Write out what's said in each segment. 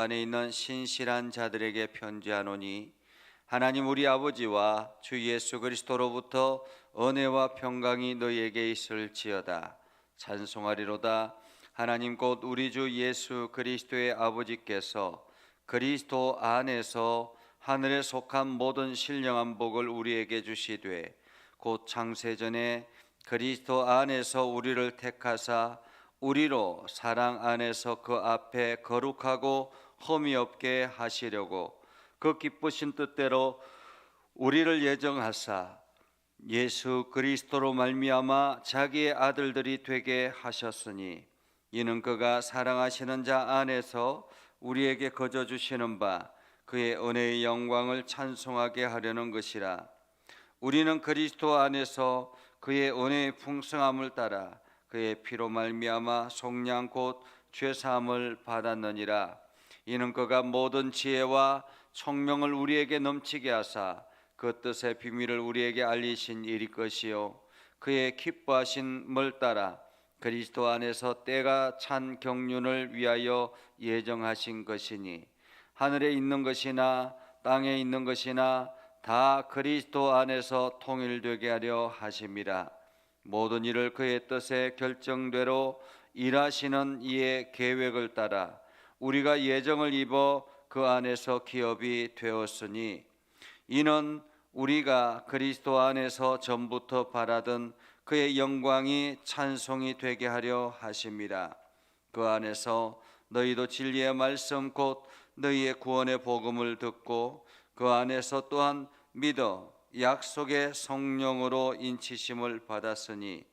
안에 있는 신실한 자들에게 편지하노니 하나님 우리 아버지와 주 예수 그리스도로부터 은혜와 평강이 너희에게 있을지어다. 찬송하리로다. 하나님 곧 우리 주 예수 그리스도의 아버지께서 그리스도 안에서 하늘에 속한 모든 신령한 복을 우리에게 주시되 곧 창세전에 그리스도 안에서 우리를 택하사 우리로 사랑 안에서 그 앞에 거룩하고 흠이 없게 하시려고 그 기쁘신 뜻대로 우리를 예정하사 예수 그리스도로 말미암아 자기의 아들들이 되게 하셨으니 이는 그가 사랑하시는 자 안에서 우리에게 거저 주시는 바 그의 은혜의 영광을 찬송하게 하려는 것이라. 우리는 그리스도 안에서 그의 은혜의 풍성함을 따라 그의 피로 말미암아 속량 곧 죄사함을 받았느니라. 이는 그가 모든 지혜와 총명을 우리에게 넘치게 하사 그 뜻의 비밀을 우리에게 알리신 일이 것이요 그의 기뻐하심을 따라 그리스도 안에서 때가 찬 경륜을 위하여 예정하신 것이니 하늘에 있는 것이나 땅에 있는 것이나 다 그리스도 안에서 통일되게 하려 하심이라. 모든 일을 그의 뜻의 결정대로 일하시는 이의 계획을 따라 우리가 예정을 입어 그 안에서 기업이 되었으니 이는 우리가 그리스도 안에서 전부터 바라던 그의 영광이 찬송이 되게 하려 하심이라. 그 안에서 너희도 진리의 말씀 곧 너희의 구원의 복음을 듣고 그 안에서 또한 믿어 약속의 성령으로 인치심을 받았으니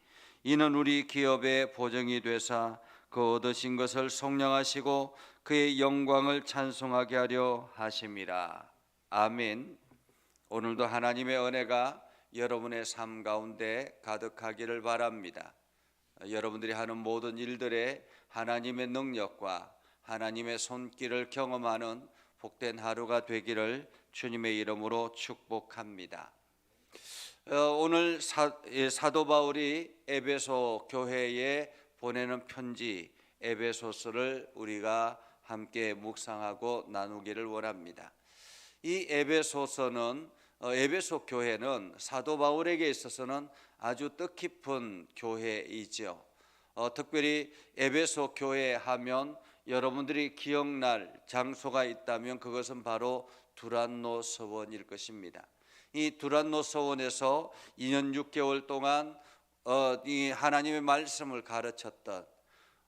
이는 우리 기업의 보증이 되사 그 얻으신 것을 속량하시고 그의 영광을 찬송하게 하려 하심이라. 아멘. 오늘도 하나님의 은혜가 여러분의 삶 가운데 가득하기를 바랍니다. 여러분들이 하는 모든 일들에 하나님의 능력과 하나님의 손길을 경험하는 복된 하루가 되기를 주님의 이름으로 축복합니다. 오늘 사도 바울이 에베소 교회에 보내는 편지 에베소서를 우리가 함께 묵상하고 나누기를 원합니다. 이 에베소서는 에베소 교회는 사도 바울에게 있어서는 아주 뜻깊은 교회이죠. 특별히 에베소 교회 하면 여러분들이 기억날 장소가 있다면 그것은 바로 두란노 서원일 것입니다. 이 두란노 서원에서 2년 6개월 동안 이 하나님의 말씀을 가르쳤던,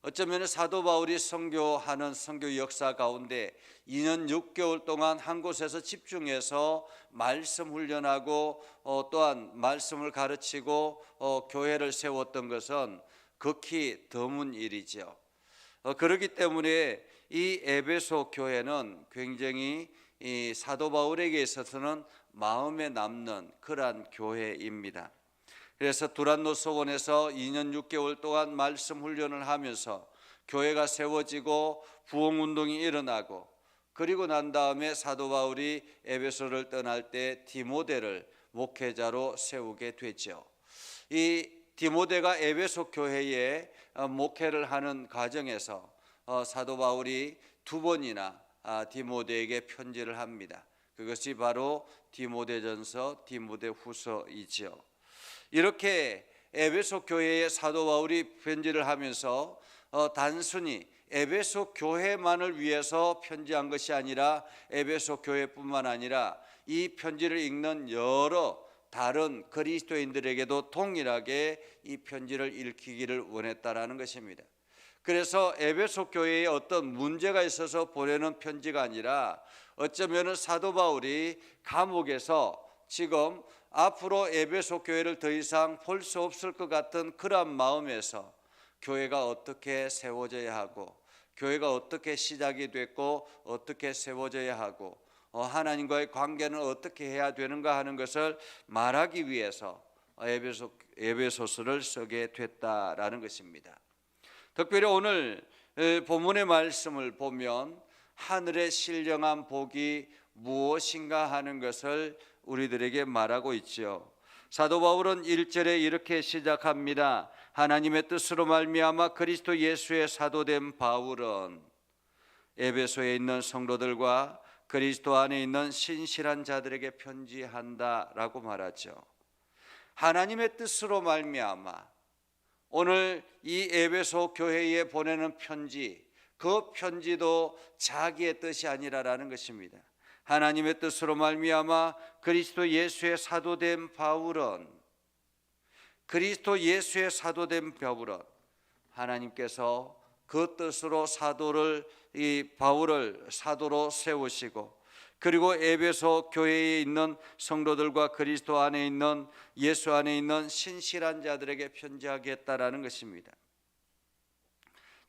어쩌면 사도 바울이 선교하는 선교 역사 가운데 2년 6개월 동안 한 곳에서 집중해서 말씀 훈련하고 또한 말씀을 가르치고 교회를 세웠던 것은 극히 드문 일이죠. 그렇기 때문에 이 에베소 교회는 굉장히 이 사도 바울에게 있어서는 마음에 남는 그러한 교회입니다. 그래서 두란노 서원에서 2년 6개월 동안 말씀 훈련을 하면서 교회가 세워지고 부흥운동이 일어나고, 그리고 난 다음에 사도 바울이 에베소를 떠날 때 디모데를 목회자로 세우게 되죠. 이 디모데가 에베소 교회에 목회를 하는 과정에서 사도 바울이 두 번이나 디모데에게 편지를 합니다. 그것이 바로 디모데전서, 디모데후서이지요. 이렇게 에베소 교회에 사도 바울이 편지를 하면서 단순히 에베소 교회만을 위해서 편지한 것이 아니라 에베소 교회뿐만 아니라 이 편지를 읽는 여러 다른 그리스도인들에게도 동일하게 이 편지를 읽히기를 원했다라는 것입니다. 그래서 에베소 교회에 어떤 문제가 있어서 보내는 편지가 아니라 어쩌면 사도 바울이 감옥에서 지금 앞으로 에베소 교회를 더 이상 볼 수 없을 것 같은 그러한 마음에서 교회가 어떻게 세워져야 하고, 교회가 어떻게 시작이 됐고 어떻게 세워져야 하고, 하나님과의 관계는 어떻게 해야 되는가 하는 것을 말하기 위해서 에베소서를 쓰게 됐다라는 것입니다. 특별히 오늘 본문의 말씀을 보면 하늘의 신령한 복이 무엇인가 하는 것을 우리들에게 말하고 있죠. 사도 바울은 1절에 이렇게 시작합니다. 하나님의 뜻으로 말미암아 그리스도 예수의 사도된 바울은, 에베소에 있는 성도들과 그리스도 안에 있는 신실한 자들에게 편지한다라고 말하죠. 하나님의 뜻으로 말미암아 오늘 이 에베소 교회에 보내는 편지, 그 편지도 자기의 뜻이 아니라라는 것입니다. 하나님의 뜻으로 말미암아 그리스도 예수의 사도된 바울은 하나님께서 그 뜻으로 바울을 사도로 세우시고, 그리고 에베소 교회에 있는 성도들과 그리스도 안에 있는 예수 안에 있는 신실한 자들에게 편지하겠다라는 것입니다.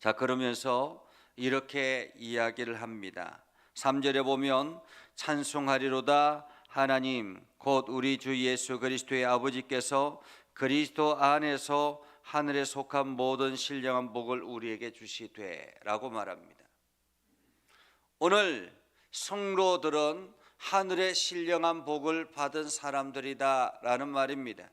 자, 그러면서 이렇게 이야기를 합니다. 3절에 보면 찬송하리로다 하나님 곧 우리 주 예수 그리스도의 아버지께서 그리스도 안에서 하늘에 속한 모든 신령한 복을 우리에게 주시되 라고 말합니다. 오늘 성도들은 하늘의 신령한 복을 받은 사람들이다 라는 말입니다.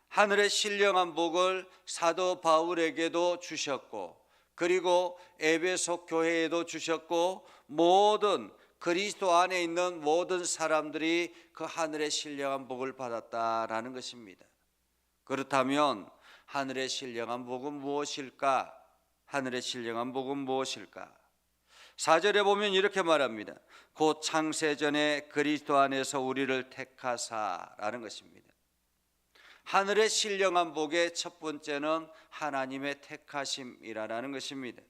하늘의 신령한 복을 사도 바울에게도 주셨고, 그리고 에베소 교회에도 주셨고, 모든 그리스도 안에 있는 모든 사람들이 그 하늘의 신령한 복을 받았다라는 것입니다. 그렇다면 하늘의 신령한 복은 무엇일까? 하늘의 신령한 복은 무엇일까? 4절에 보면 이렇게 말합니다. 곧 창세전에 그리스도 안에서 우리를 택하사라는 것입니다. 하늘의 신령한 복의 첫 번째는 하나님의 택하심이라는 것입니다.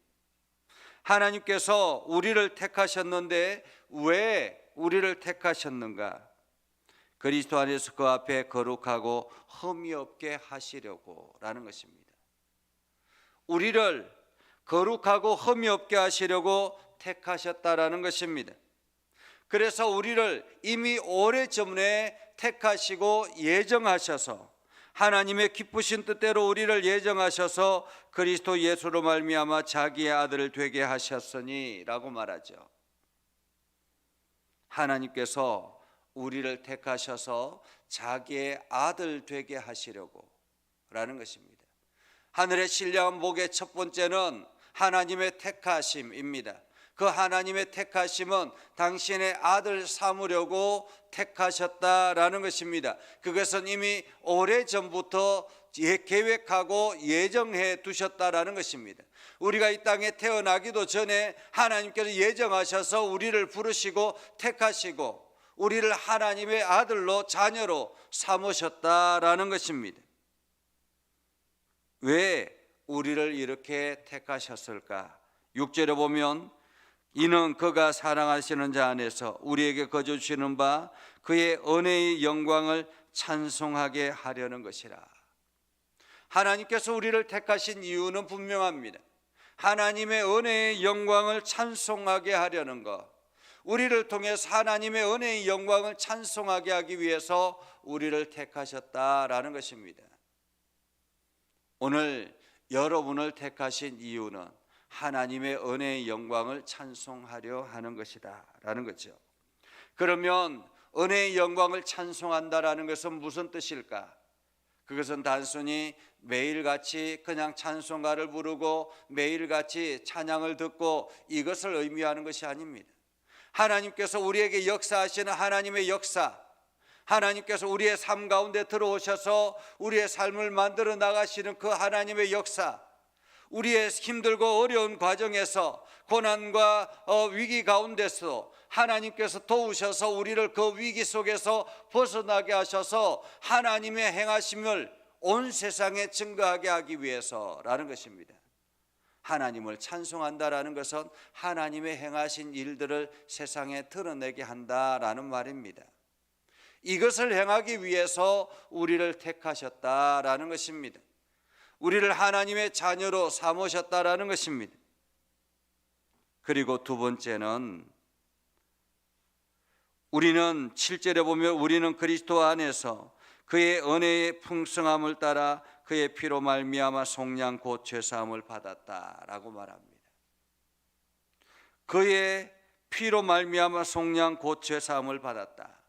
하나님께서 우리를 택하셨는데 왜 우리를 택하셨는가? 그리스도 안에서 그 앞에 거룩하고 흠이 없게 하시려고 라는 것입니다. 우리를 거룩하고 흠이 없게 하시려고 택하셨다라는 것입니다. 그래서 우리를 이미 오래전에 택하시고 예정하셔서, 하나님의 기쁘신 뜻대로 우리를 예정하셔서 그리스도 예수로 말미암아 자기의 아들을 되게 하셨으니 라고 말하죠. 하나님께서 우리를 택하셔서 자기의 아들 되게 하시려고 라는 것입니다. 하늘의 신령한 복의 첫 번째는 하나님의 택하심입니다. 그 하나님의 택하심은 당신의 아들 삼으려고 택하셨다라는 것입니다. 그것은 이미 오래전부터 계획하고 예정해 두셨다라는 것입니다. 우리가 이 땅에 태어나기도 전에 하나님께서 예정하셔서 우리를 부르시고 택하시고 우리를 하나님의 아들로 자녀로 삼으셨다라는 것입니다. 왜 우리를 이렇게 택하셨을까? 6절에 보면 이는 그가 사랑하시는 자 안에서 우리에게 거저 주시는 바 그의 은혜의 영광을 찬송하게 하려는 것이라. 하나님께서 우리를 택하신 이유는 분명합니다. 하나님의 은혜의 영광을 찬송하게 하려는 것, 우리를 통해서 하나님의 은혜의 영광을 찬송하게 하기 위해서 우리를 택하셨다라는 것입니다. 오늘 여러분을 택하신 이유는 하나님의 은혜의 영광을 찬송하려 하는 것이다 라는 거죠. 그러면 은혜의 영광을 찬송한다라는 것은 무슨 뜻일까? 그것은 단순히 매일같이 그냥 찬송가를 부르고 매일같이 찬양을 듣고 이것을 의미하는 것이 아닙니다. 하나님께서 우리에게 역사하시는 하나님의 역사, 하나님께서 우리의 삶 가운데 들어오셔서 우리의 삶을 만들어 나가시는 그 하나님의 역사, 우리의 힘들고 어려운 과정에서 고난과 위기 가운데서 하나님께서 도우셔서 우리를 그 위기 속에서 벗어나게 하셔서 하나님의 행하심을 온 세상에 증거하게 하기 위해서라는 것입니다. 하나님을 찬송한다라는 것은 하나님의 행하신 일들을 세상에 드러내게 한다라는 말입니다. 이것을 행하기 위해서 우리를 택하셨다라는 것입니다. 우리를 하나님의 자녀로 삼으셨다라는 것입니다. 그리고 두 번째는 우리는 7절에 보면 우리는 그리스도 안에서 그의 은혜의 풍성함을 따라 그의 피로 말미암아 속량 곧 죄사함을 받았다라고 말합니다. 그의 피로 말미암아 속량 곧 죄사함을 받았다.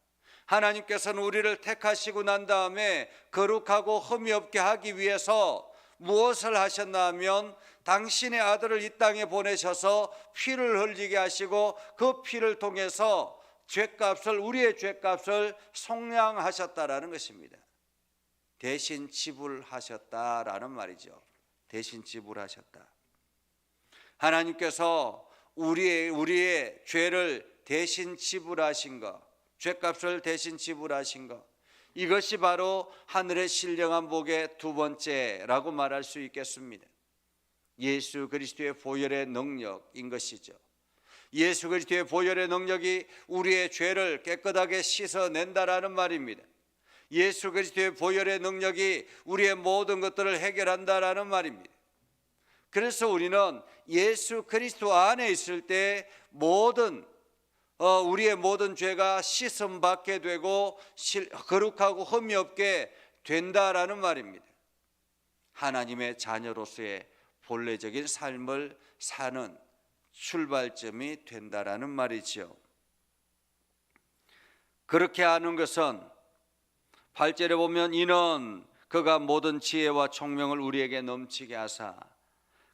하나님께서는 우리를 택하시고 난 다음에 거룩하고 흠이 없게 하기 위해서 무엇을 하셨나 하면 당신의 아들을 이 땅에 보내셔서 피를 흘리게 하시고 그 피를 통해서 우리의 죄값을 속량하셨다라는 것입니다. 대신 지불하셨다라는 말이죠. 대신 지불하셨다. 하나님께서 우리의 죄를 대신 지불하신 것, 죄값을 대신 지불하신 것, 이것이 바로 하늘의 신령한 복의 두 번째라고 말할 수 있겠습니다. 예수 그리스도의 보혈의 능력인 것이죠. 예수 그리스도의 보혈의 능력이 우리의 죄를 깨끗하게 씻어낸다라는 말입니다. 예수 그리스도의 보혈의 능력이 우리의 모든 것들을 해결한다라는 말입니다. 그래서 우리는 예수 그리스도 안에 있을 때 우리의 모든 죄가 씻음 받게 되고 거룩하고 흠이 없게 된다라는 말입니다. 하나님의 자녀로서의 본래적인 삶을 사는 출발점이 된다라는 말이죠. 그렇게 하는 것은 8절에 보면 이는 그가 모든 지혜와 총명을 우리에게 넘치게 하사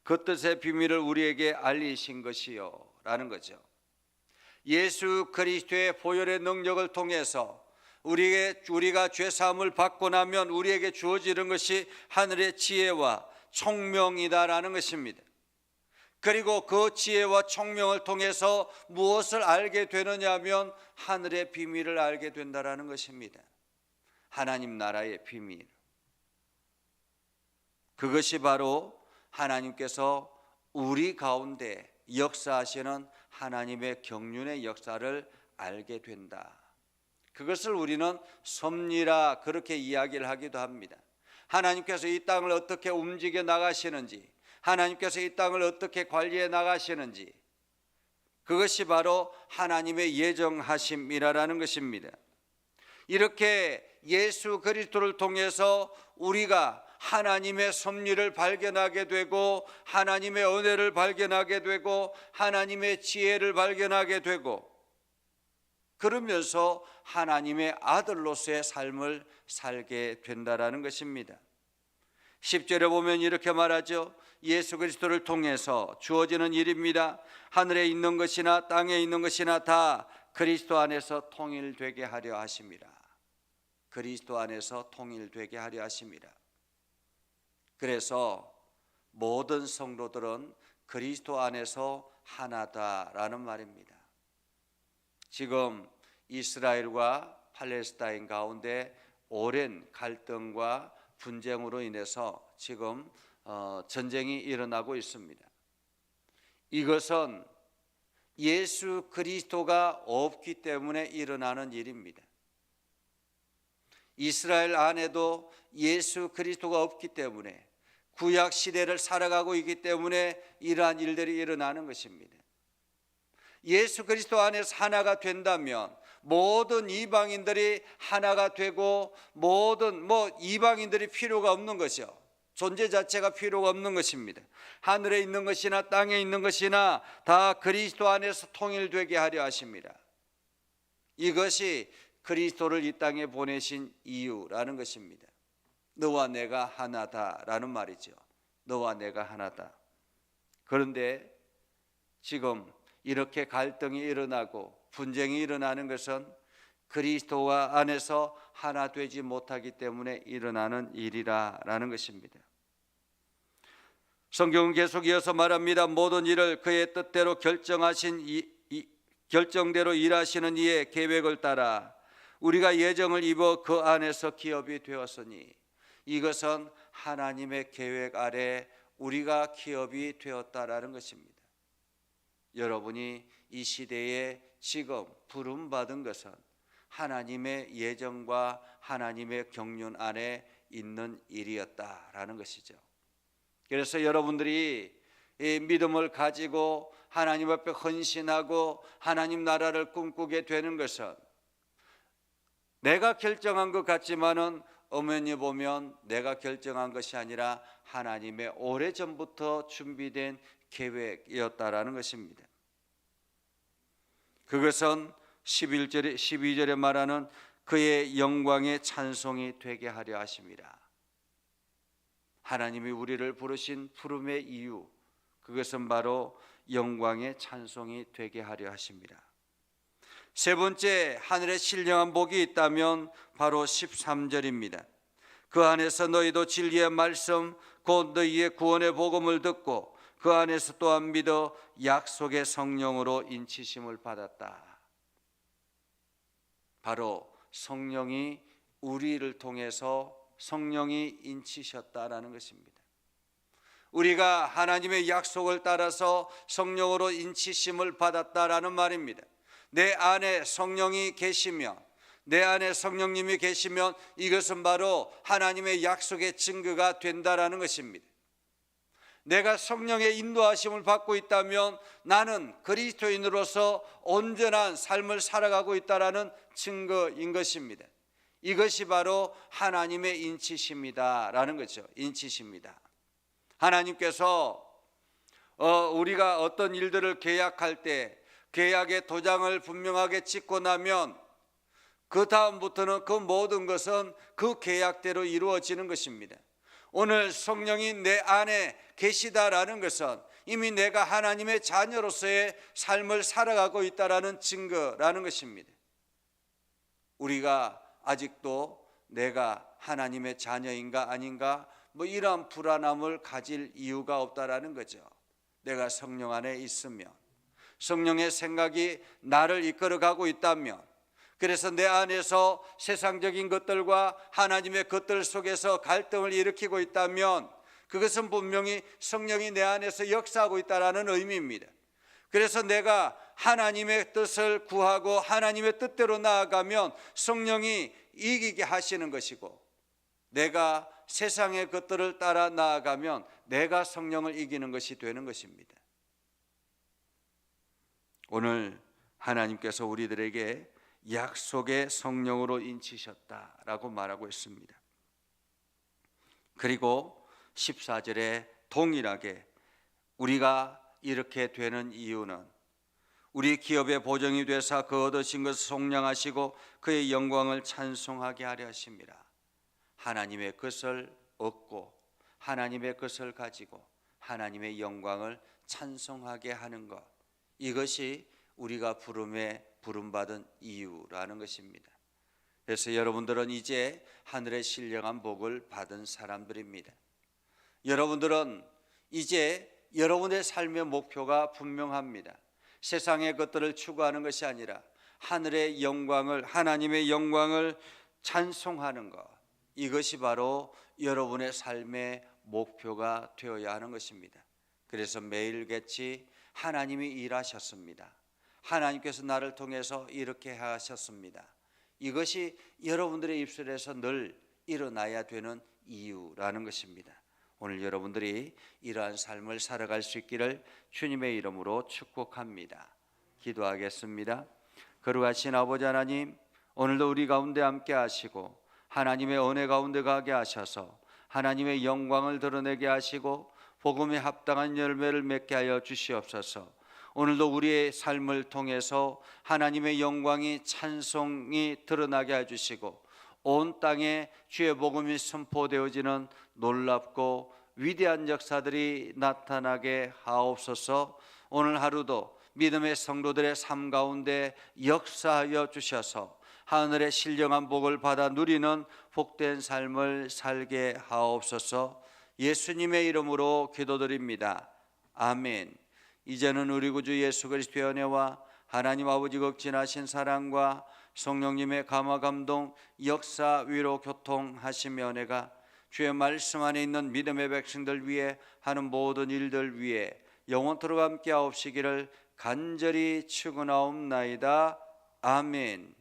그 뜻의 비밀을 우리에게 알리신 것이요 라는 거죠. 예수 그리스도의 보혈의 능력을 통해서 우리가 죄사함을 받고 나면 우리에게 주어지는 것이 하늘의 지혜와 총명이다라는 것입니다. 그리고 그 지혜와 총명을 통해서 무엇을 알게 되느냐 하면 하늘의 비밀을 알게 된다라는 것입니다. 하나님 나라의 비밀. 그것이 바로 하나님께서 우리 가운데 역사하시는 하나님의 경륜의 역사를 알게 된다. 그것을 우리는 섭리라 그렇게 이야기를 하기도 합니다. 하나님께서 이 땅을 어떻게 움직여 나가시는지, 하나님께서 이 땅을 어떻게 관리해 나가시는지, 그것이 바로 하나님의 예정하심이라는 것입니다. 이렇게 예수 그리스도를 통해서 우리가 하나님의 섭리를 발견하게 되고 하나님의 은혜를 발견하게 되고 하나님의 지혜를 발견하게 되고 그러면서 하나님의 아들로서의 삶을 살게 된다라는 것입니다. 10절에 보면 이렇게 말하죠. 예수 그리스도를 통해서 주어지는 일입니다. 하늘에 있는 것이나 땅에 있는 것이나 다 그리스도 안에서 통일되게 하려 하심이라. 그리스도 안에서 통일되게 하려 하심이라. 그래서 모든 성도들은 그리스도 안에서 하나다라는 말입니다. 지금 이스라엘과 팔레스타인 가운데 오랜 갈등과 분쟁으로 인해서 지금 전쟁이 일어나고 있습니다. 이것은 예수 그리스도가 없기 때문에 일어나는 일입니다. 이스라엘 안에도 예수 그리스도가 없기 때문에 구약 시대를 살아가고 있기 때문에 이러한 일들이 일어나는 것입니다. 예수 그리스도 안에서 하나가 된다면 모든 이방인들이 하나가 되고 모든 이방인들이 필요가 없는 것이요. 존재 자체가 필요가 없는 것입니다. 하늘에 있는 것이나 땅에 있는 것이나 다 그리스도 안에서 통일되게 하려 하십니다. 이것이 그리스도를 이 땅에 보내신 이유라는 것입니다. 너와 내가 하나다라는 말이죠. 너와 내가 하나다. 그런데 지금 이렇게 갈등이 일어나고 분쟁이 일어나는 것은 그리스도와 안에서 하나 되지 못하기 때문에 일어나는 일이라는 것입니다. 성경은 계속 이어서 말합니다. 모든 일을 그의 뜻대로 결정대로 일하시는 이의 계획을 따라 우리가 예정을 입어 그 안에서 기업이 되었으니 이것은 하나님의 계획 아래 우리가 기업이 되었다라는 것입니다. 여러분이 이 시대에 지금 부름받은 것은 하나님의 예정과 하나님의 경륜 안에 있는 일이었다라는 것이죠. 그래서 여러분들이 이 믿음을 가지고 하나님 앞에 헌신하고 하나님 나라를 꿈꾸게 되는 것은 내가 결정한 것 같지만은 엄연히 보면 내가 결정한 것이 아니라 하나님의 오래전부터 준비된 계획이었다라는 것입니다. 그것은 12절에 말하는 그의 영광의 찬송이 되게 하려 하심이라. 하나님이 우리를 부르신 부름의 이유, 그것은 바로 영광의 찬송이 되게 하려 하십니다. 세 번째, 하늘에 신령한 복이 있다면 바로 13절입니다. 그 안에서 너희도 진리의 말씀 곧 너희의 구원의 복음을 듣고 그 안에서 또한 믿어 약속의 성령으로 인치심을 받았다. 바로 성령이 우리를 통해서 성령이 인치셨다라는 것입니다. 우리가 하나님의 약속을 따라서 성령으로 인치심을 받았다라는 말입니다. 내 안에 성령이 계시면, 내 안에 성령님이 계시면 이것은 바로 하나님의 약속의 증거가 된다라는 것입니다. 내가 성령의 인도하심을 받고 있다면 나는 그리스도인으로서 온전한 삶을 살아가고 있다라는 증거인 것입니다. 이것이 바로 하나님의 인치심이다라는 거죠. 인치십니다. 하나님께서 우리가 어떤 일들을 계약할 때 계약의 도장을 분명하게 찍고 나면 그 다음부터는 그 모든 것은 그 계약대로 이루어지는 것입니다. 오늘 성령이 내 안에 계시다라는 것은 이미 내가 하나님의 자녀로서의 삶을 살아가고 있다라는 증거라는 것입니다. 우리가 아직도 내가 하나님의 자녀인가 아닌가 이러한 불안함을 가질 이유가 없다라는 거죠. 내가 성령 안에 있으면, 성령의 생각이 나를 이끌어가고 있다면, 그래서 내 안에서 세상적인 것들과 하나님의 것들 속에서 갈등을 일으키고 있다면 그것은 분명히 성령이 내 안에서 역사하고 있다는 의미입니다. 그래서 내가 하나님의 뜻을 구하고 하나님의 뜻대로 나아가면 성령이 이기게 하시는 것이고, 내가 세상의 것들을 따라 나아가면 내가 성령을 이기는 것이 되는 것입니다. 오늘 하나님께서 우리들에게 약속의 성령으로 인치셨다라고 말하고 있습니다. 그리고 14절에 동일하게 우리가 이렇게 되는 이유는 우리 기업의 보정이 되사 그 얻으신 것을 속량하시고 그의 영광을 찬송하게 하려 하심이라. 하나님의 것을 얻고 하나님의 것을 가지고 하나님의 영광을 찬송하게 하는 것, 이것이 우리가 부름받은 이유라는 것입니다. 그래서 여러분들은 이제 하늘의 신령한 복을 받은 사람들입니다. 여러분들은 이제 여러분의 삶의 목표가 분명합니다. 세상의 것들을 추구하는 것이 아니라 하늘의 영광을, 하나님의 영광을 찬송하는 것, 이것이 바로 여러분의 삶의 목표가 되어야 하는 것입니다. 그래서 매일같이 하나님이 일하셨습니다. 하나님께서 나를 통해서 이렇게 하셨습니다. 이것이 여러분들의 입술에서 늘 일어나야 되는 이유라는 것입니다. 오늘 여러분들이 이러한 삶을 살아갈 수 있기를 주님의 이름으로 축복합니다. 기도하겠습니다. 거룩하신 아버지 하나님, 오늘도 우리 가운데 함께 하시고 하나님의 은혜 가운데 가게 하셔서 하나님의 영광을 드러내게 하시고 복음에 합당한 열매를 맺게 하여 주시옵소서. 오늘도 우리의 삶을 통해서 하나님의 영광이, 찬송이 드러나게 해주시고 온 땅에 주의 복음이 선포되어지는 놀랍고 위대한 역사들이 나타나게 하옵소서. 오늘 하루도 믿음의 성도들의 삶 가운데 역사하여 주셔서 하늘의 신령한 복을 받아 누리는 복된 삶을 살게 하옵소서. 예수님의 이름으로 기도드립니다. 아멘. 이제는 우리 구주 예수 그리스도의 은혜와 하나님 아버지 극진하신 사랑과 성령님의 감화 감동 역사 위로 교통하시며 은혜가 주의 말씀 안에 있는 믿음의 백성들 위해 하는 모든 일들 위해 영원토록 함께 하옵시기를 간절히 축원하옵나이다. 아멘.